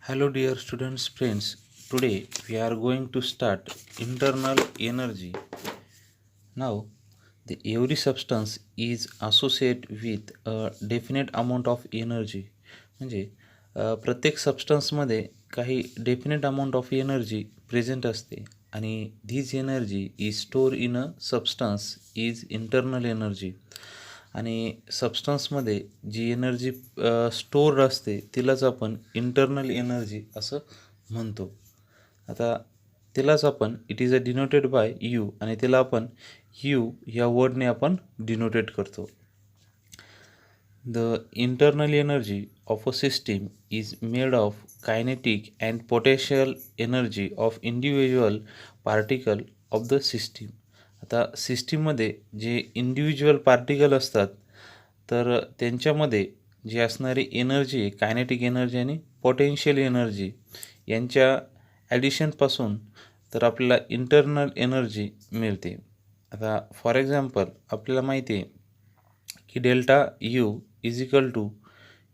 Hello dear students friends. Today we are going to start internal energy. Now every substance is associated with a definite amount of energy. म्हणजे प्रत्येक सबस्टन्समध्ये काही definite amount of energy present असते आणि धीज energy is store in a substance is internal energy. आणि सबस्टन्समध्ये जी energy stored असते तिलाच आपण internal energy असं म्हणतो. आता तिलाच आपण it is a denoted by you आणि तिला आपण यू या वर्डने आपण डिनोटेट करतो. The internal energy of a system is made of kinetic and potential energy of individual particle of the system. आता सिस्टीममध्ये जे इंडिव्हिज्युअल पार्टिकल असतात तर त्यांच्यामध्ये जी असणारी एनर्जी आहे कायनेटिक एनर्जी आणि पोटेन्शियल एनर्जी यांच्या ॲडिशनपासून तर आपल्याला इंटरनल एनर्जी मिळते. आता फॉर एक्झाम्पल आपल्याला माहिती आहे की delta U is equal to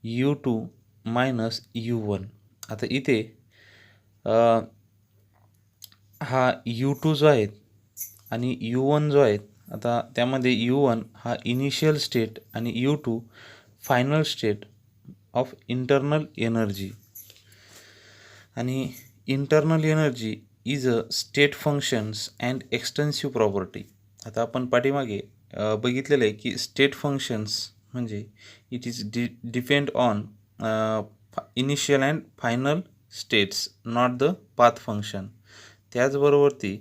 U2 minus U1. आता इथे हा U2 जो आहे आणि U1 जो आहे, आता त्यामध्ये U1 हा इनिशियल स्टेट आणि U2 final state of internal energy. आणि internal energy is a state functions and extensive property. आता आपण पाठीमागे बघितलेलं आहे की स्टेट फंक्शन्स म्हणजे it is depend on initial and final states not the path function. त्याचबरोबर ती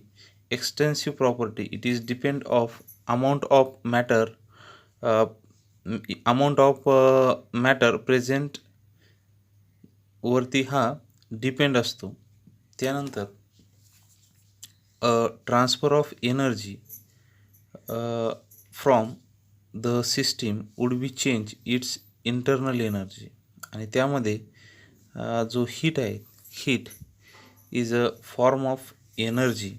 extensive property it is depend of amount of matter present वरती हा डिपेंड असतो. त्यानंतर transfer of energy from the system would be change its internal energy. आणि त्यामध्ये जो heat आहे, heat is a form of energy.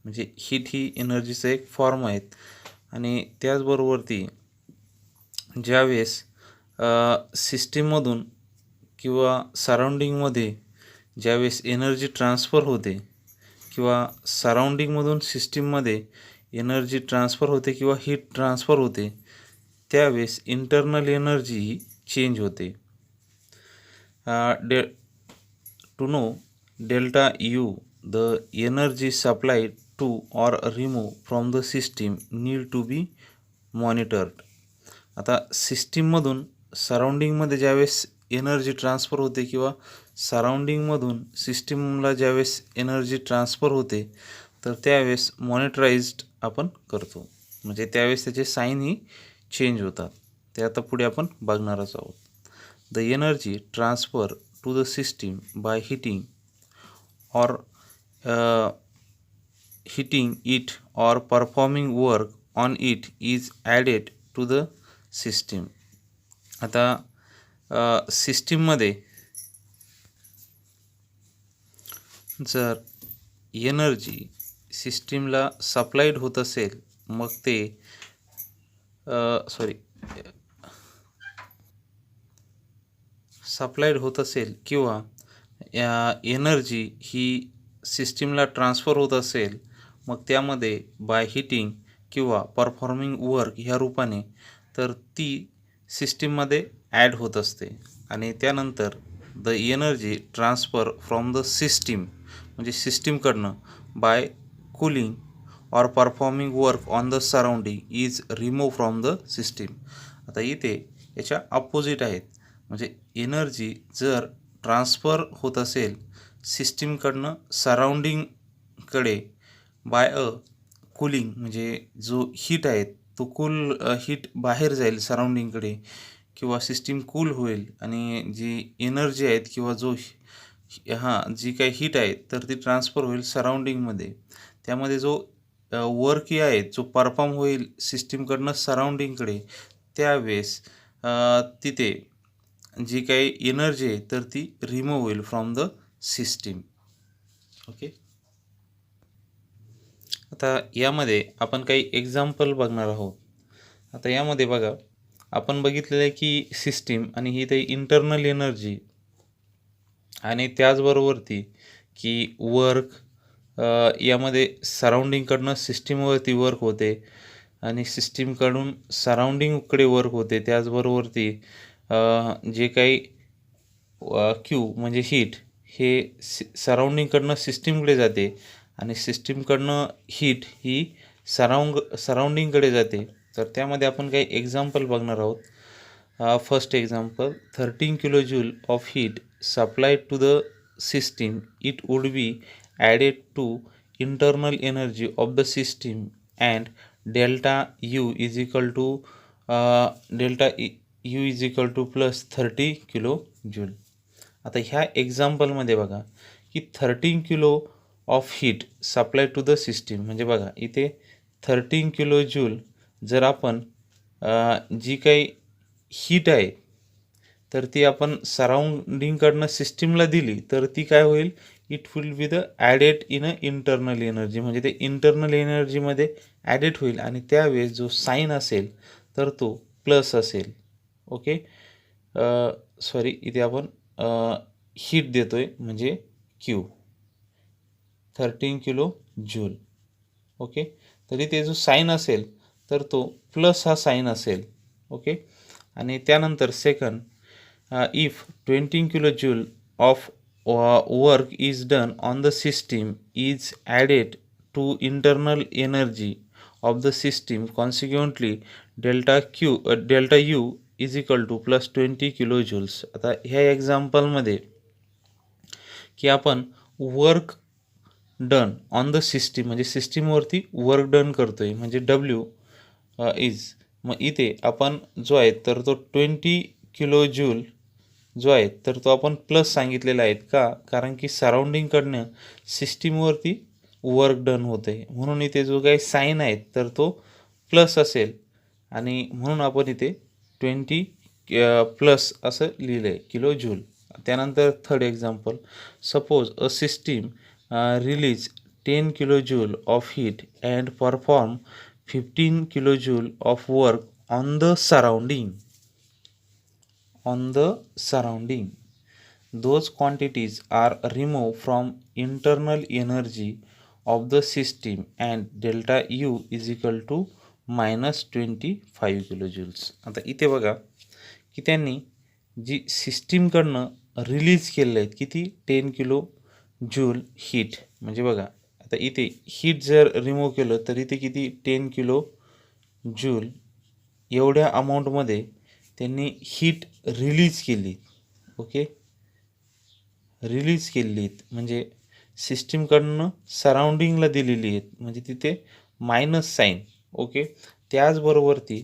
म्हणजे हीट ही एनर्जीचं एक फॉर्म आहेत. आणि त्याचबरोबर ती ज्यावेळेस सिस्टीममधून किंवा सराउंडिंगमध्ये ज्यावेळेस एनर्जी ट्रान्सफर होते किंवा सराउंडिंगमधून सिस्टीममध्ये एनर्जी ट्रान्सफर होते किंवा हीट ट्रान्सफर होते त्यावेळेस इंटरनल एनर्जी ही चेंज होते. To know delta U the energy supplied to or remove from the system need to be monitored. आता सिस्टीममधून सराउंडिंगमध्ये ज्यावेळेस एनर्जी ट्रान्सफर होते किंवा सराउंडिंगमधून सिस्टीमला ज्यावेळेस एनर्जी ट्रान्सफर होते तर त्यावेळेस मॉनिटराइज्ड आपण करतो. म्हणजे त्यावेळेस त्याचे साईन ही चेंज होतात. ते आता पुढे आपण बघणारच आहोत. The energy transfer to the system by heating it or performing work on it is added to the system. आता सिस्टीममध्ये जर एनर्जी सिस्टीमला सप्लाईड होत असेल मग ते सप्लाईड होत असेल किंवा एनर्जी ही सिस्टीमला ट्रान्सफर होत असेल मग त्यामध्ये बाय हिटिंग किंवा परफॉर्मिंग वर्क ह्या रूपाने तर ती सिस्टीममध्ये ॲड होत असते. आणि त्यानंतर the energy transfer from the system म्हणजे सिस्टीमकडनं by cooling or performing work on the surrounding is remove from the system. आता इथे याच्या अपोजिट आहेत. म्हणजे एनर्जी जर ट्रान्सफर होत असेल सिस्टीमकडनं सराउंडिंगकडे बाय अ कूलिंग म्हणजे जो हीट आहे तो हीट बाहेर जाईल सराउंडिंगकडे किंवा सिस्टीम कूल होईल आणि जी एनर्जी आहेत किंवा जी काही हीट आहे तर ती ट्रान्सफर होईल सराउंडिंगमध्ये. त्यामध्ये जो वर्क आहे जो परफॉर्म होईल सिस्टीमकडनं सराउंडिंगकडे त्यावेळेस तिथे जी काही एनर्जी आहे तर ती रिमूव्ह होईल फ्रॉम द सिस्टीम. ओके. आता यामध्ये आपण काही एक्झाम्पल बघणार आहोत. आता यामध्ये बघा आपण बघितलेलं आहे की सिस्टीम आणि ही ते इंटरनल एनर्जी आणि त्याचबरोबरती की वर्क यामध्ये सराउंडिंगकडनं सिस्टीमवरती वर्क होते आणि सिस्टीमकडून सराउंडिंगकडे वर्क होते. त्याचबरोबरती जे काही क्यू म्हणजे हीट हे सराउंडिंगकडनं सिस्टीमकडे जाते आणि सिस्टीमकडनं हीट ही सराउंडिंगकडे जाते. तर त्यामध्ये आपण काही एक्झाम्पल बघणार आहोत. First example, 13 kilo joule of heat supplied to the system, it would be added to internal energy of the system and delta U is equal to plus 30 kilo joule. आता ह्या एक्झाम्पलमध्ये बघा की 13 kilo of heat supply to the system, म्हणजे बघा इथे 13 kilo joule जर आपण जी काही हीट आहे तर ती आपण सराउंडिंगकडनं सिस्टीमला दिली तर ती काय होईल, it will be the added in a internal energy, म्हणजे ते इंटरनल एनर्जीमध्ये ॲडेड होईल आणि त्यावेळेस जो साईन असेल तर तो प्लस असेल. ओके, सॉरी इथे आपण हीट देतोय म्हणजे क्यू 13 किलो जूल. ओके, तरी ते जो साईन असेल तर तो प्लस हा साईन असेल. ओके, आणि त्यानंतर second, if 20 kilo joule of work is done on the system is added to internal energy of the system, consequently delta U is equal to plus 20 kilo joules. आता ह्या एक्झाम्पलमध्ये की आपण work done on the system म्हणजे सिस्टीमवरती work done करतोय म्हणजे W is, मग इथे आपण जो आहे तर तो 20 किलो जूल जो आहे तर तो आपण प्लस सांगितलेला आहे. का? कारण की सराउंडिंगकडनं सिस्टीमवरती वर्क डन होतं आहे म्हणून इथे जो काही साईन आहे तर तो प्लस असेल आणि म्हणून आपण इथे 20 प्लस असं लिहिलं आहे किलो जूल. त्यानंतर third example, suppose a system release 10 kilo joule of heat and perform 15 kilo joule of work on the surrounding. Those quantities are removed from internal energy of the system and delta U is equal to minus 25 kilojoules. आता इथे बघा की त्यांनी जी सिस्टीमकडनं release केलेलं आहेत किती 10 kilo joule heat, म्हणजे बघा आता इथे हीट जर रिमूव्ह केलं तर इथे किती 10 किलो जूल एवढ्या अमाऊंटमध्ये त्यांनी हीट रिलीज केली. ओके, रिलीज केलेली आहेत म्हणजे सिस्टीमकडनं सराउंडिंगला दिलेली आहेत म्हणजे तिथे मायनस साईन. ओके, त्याचबरोबरती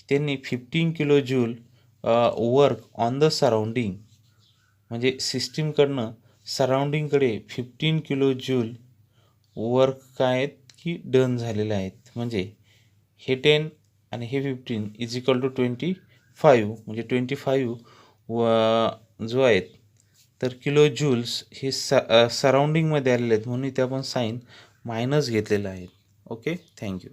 त्यांनी 15 kilo joule work on the surrounding म्हणजे सिस्टीमकडनं सराउंडिंगकडे 15 किलो जूल वर्क काय आहेत की डन झालेले आहेत, म्हणजे हे 10 आणि हे 15 इज इक्वल टू 25 म्हणजे 25 जो आहेत तर किलो जूल्स हे सराउंडिंगमध्ये आलेले आहेत म्हणून इथे आपण साईन मायनस घेतलेलं आहे. Okay, thank you.